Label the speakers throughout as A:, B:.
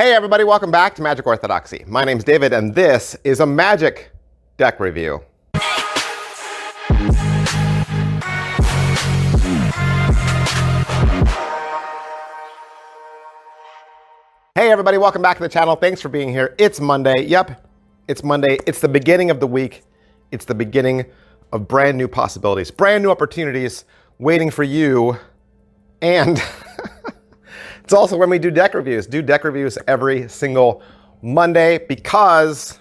A: Hey everybody, welcome back to Magic Orthodoxy. My name's David and this is a Magic deck review. Hey everybody, welcome back to the channel. Thanks for being here. It's Monday. Yep, it's Monday. It's the beginning of the week. It's the beginning of brand new possibilities, brand new opportunities waiting for you. And it's also when we do deck reviews. Do deck reviews every single Monday because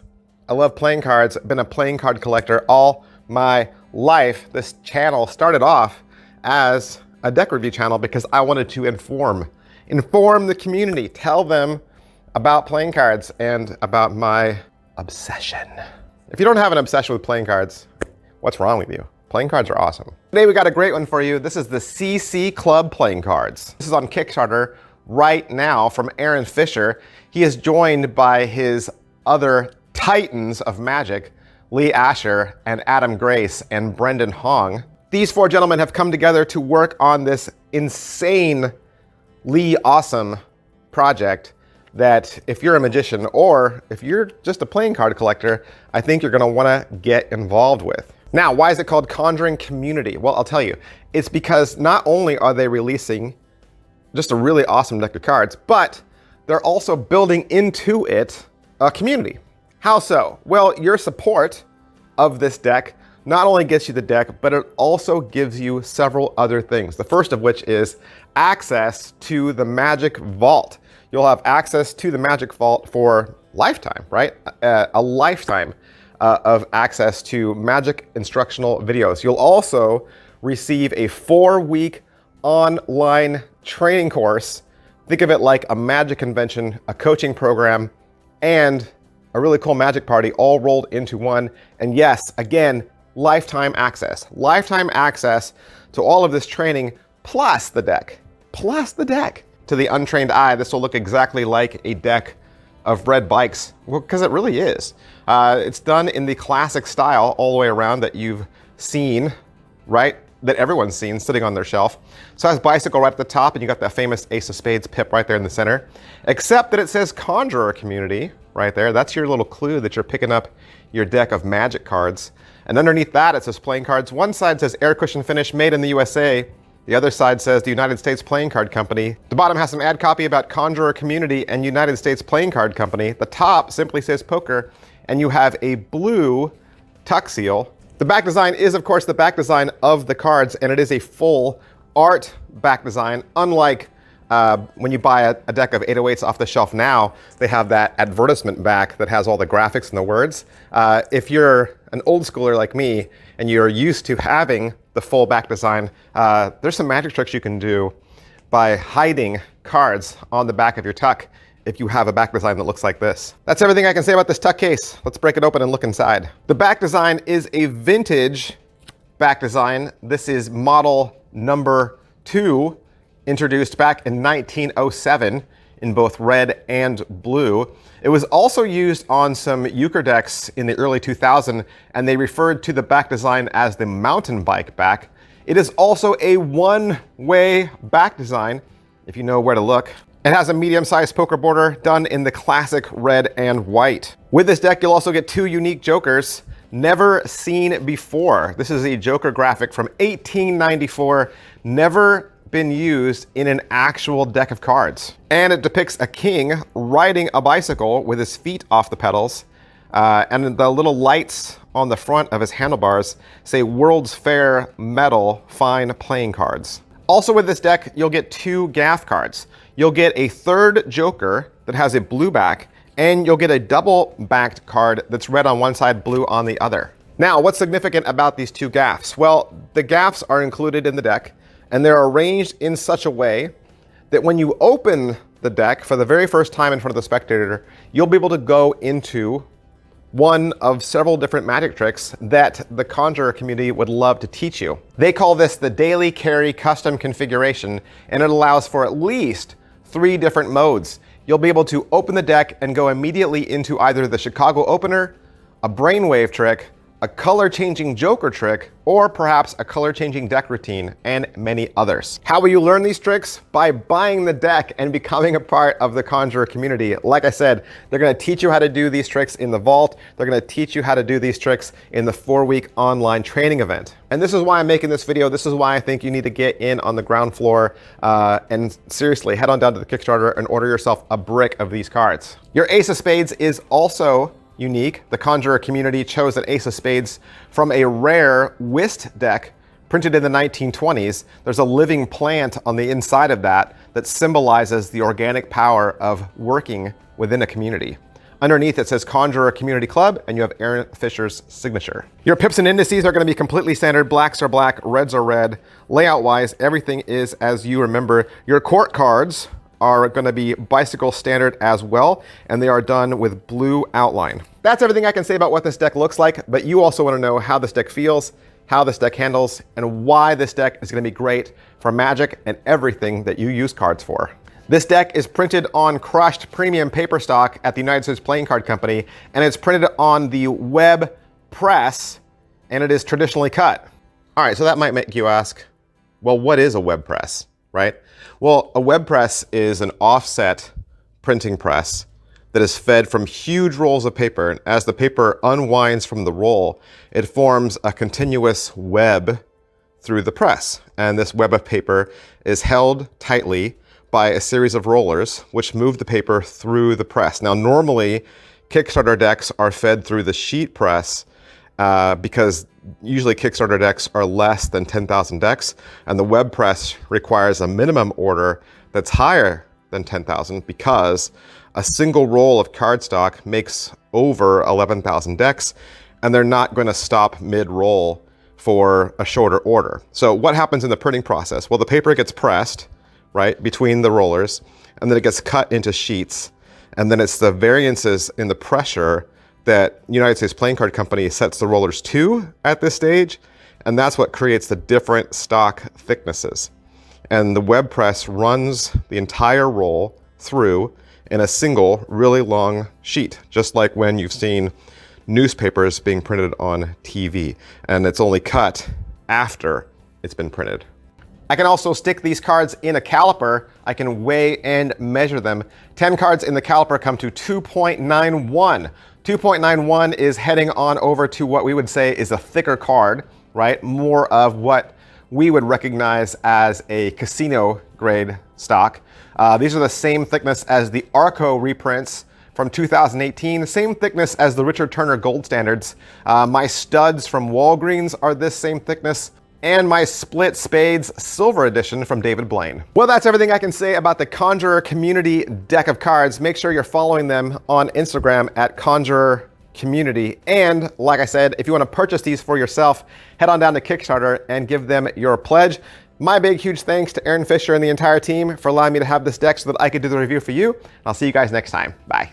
A: I love playing cards. I've been a playing card collector all my life. This channel started off as a deck review channel because I wanted to inform the community, tell them about playing cards and about my obsession. If you don't have an obsession with playing cards, what's wrong with you? Playing cards are awesome. Today we got a great one for you. This is the CC Club playing cards. This is on Kickstarter right now from Aaron Fisher. He is joined by his other titans of magic, Lee Asher and Adam Grace and Brendan Hong. These four gentlemen have come together to work on this insanely awesome project that if you're a magician or if you're just a playing card collector, I think you're gonna wanna get involved with. Now, why is it called Conjuring Community? Well, I'll tell you. It's because not only are they releasing just a really awesome deck of cards, but they're also building into it a community. How so? Well, your support of this deck not only gets you the deck, but it also gives you several other things. The first of which is access to the Magic Vault. You'll have access to the Magic Vault for lifetime, right? A lifetime of access to magic instructional videos. You'll also receive a 4-week online training course. Think of it like a magic convention, a coaching program, and a really cool magic party all rolled into one. And yes, again, lifetime access to all of this training plus the deck. To the untrained eye, this will look exactly like a deck of red bikes, well, because it really is. It's done in the classic style all the way around that you've seen, right? That everyone's seen sitting on their shelf. So it has bicycle right at the top, and you got that famous Ace of Spades pip right there in the center. Except that it says Conjuror Community right there. That's your little clue that you're picking up your deck of magic cards. And underneath that, it says playing cards. One side says air cushion finish made in the USA. The other side says the United States Playing Card Company. The bottom has some ad copy about Conjuror Community and United States Playing Card Company. The top simply says poker, and you have a blue tuck seal. The back design is, of course, the back design of the cards, and it is a full art back design. Unlike when you buy a deck of 808s off the shelf now, they have that advertisement back that has all the graphics and the words. If you're an old schooler like me and you're used to having the full back design, there's some magic tricks you can do by hiding cards on the back of your tuck if you have a back design that looks like this. That's everything I can say about this tuck case. Let's break it open and look inside. The back design is a vintage back design. This is model number 2, introduced back in 1907 in both red and blue. It was also used on some euchre decks in the early 2000s, and they referred to the back design as the mountain bike back. It is also a one-way back design, if you know where to look. It has a medium-sized poker border done in the classic red and white. With this deck, you'll also get 2 unique jokers never seen before. This is a joker graphic from 1894, never been used in an actual deck of cards. And it depicts a king riding a bicycle with his feet off the pedals, and the little lights on the front of his handlebars say World's Fair Metal Fine Playing Cards. Also with this deck, you'll get 2 gaff cards. You'll get a 3rd joker that has a blue back, and you'll get a double-backed card that's red on one side, blue on the other. Now, what's significant about these 2 gaffs? Well, the gaffs are included in the deck, and they're arranged in such a way that when you open the deck for the very first time in front of the spectator, you'll be able to go into one of several different magic tricks that the Conjuror community would love to teach you. They call this the Daily Carry Custom Configuration, and it allows for at least 3 different modes. You'll be able to open the deck and go immediately into either the Chicago opener, a brainwave trick, a color-changing joker trick, or perhaps a color-changing deck routine, and many others. How will you learn these tricks? By buying the deck and becoming a part of the Conjuror community. Like I said, they're gonna teach you how to do these tricks in the vault. They're gonna teach you how to do these tricks in the 4-week online training event. And this is why I'm making this video. This is why I think you need to get in on the ground floor and seriously head on down to the Kickstarter and order yourself a brick of these cards. Your Ace of Spades is also unique. The Conjuror community chose an Ace of Spades from a rare whist deck printed in the 1920s. There's a living plant on the inside of that that symbolizes the organic power of working within a community. Underneath it says Conjuror Community Club, and you have Aaron Fisher's signature. Your pips and indices are going to be completely standard. Blacks are black, reds are red. Layout-wise, everything is as you remember. Your court cards are going to be bicycle standard as well, and they are done with blue outline. That's everything I can say about what this deck looks like, but you also want to know how this deck feels, how this deck handles, and why this deck is going to be great for Magic and everything that you use cards for. This deck is printed on crushed premium paper stock at the United States Playing Card Company, and it's printed on the web press, and it is traditionally cut. All right, so that might make you ask, well, what is a web press, right? Well, a web press is an offset printing press that is fed from huge rolls of paper. And as the paper unwinds from the roll, it forms a continuous web through the press. And this web of paper is held tightly by a series of rollers, which move the paper through the press. Now, normally, Kickstarter decks are fed through the sheet press because usually Kickstarter decks are less than 10,000 decks, and the web press requires a minimum order that's higher than 10,000 because a single roll of cardstock makes over 11,000 decks, and they're not going to stop mid-roll for a shorter order. So what happens in the printing process? Well, the paper gets pressed, right, between the rollers, and then it gets cut into sheets, and then it's the variances in the pressure that United States Playing Card Company sets the rollers to at this stage, and that's what creates the different stock thicknesses. And the web press runs the entire roll through in a single really long sheet, just like when you've seen newspapers being printed on TV, and it's only cut after it's been printed. I can also stick these cards in a caliper. I can weigh and measure them. 10 cards in the caliper come to 2.91. 2.91 is heading on over to what we would say is a thicker card, right? More of what we would recognize as a casino grade stock. These are the same thickness as the Arco reprints from 2018, same thickness as the Richard Turner Gold Standards. My studs from Walgreens are this same thickness, and my Split Spades Silver Edition from David Blaine. Well, that's everything I can say about the Conjuror community deck of cards. Make sure you're following them on Instagram at Conjuror Community. And like I said, if you want to purchase these for yourself, head on down to Kickstarter and give them your pledge. My big, huge thanks to Aaron Fisher and the entire team for allowing me to have this deck so that I could do the review for you. I'll see you guys next time. Bye.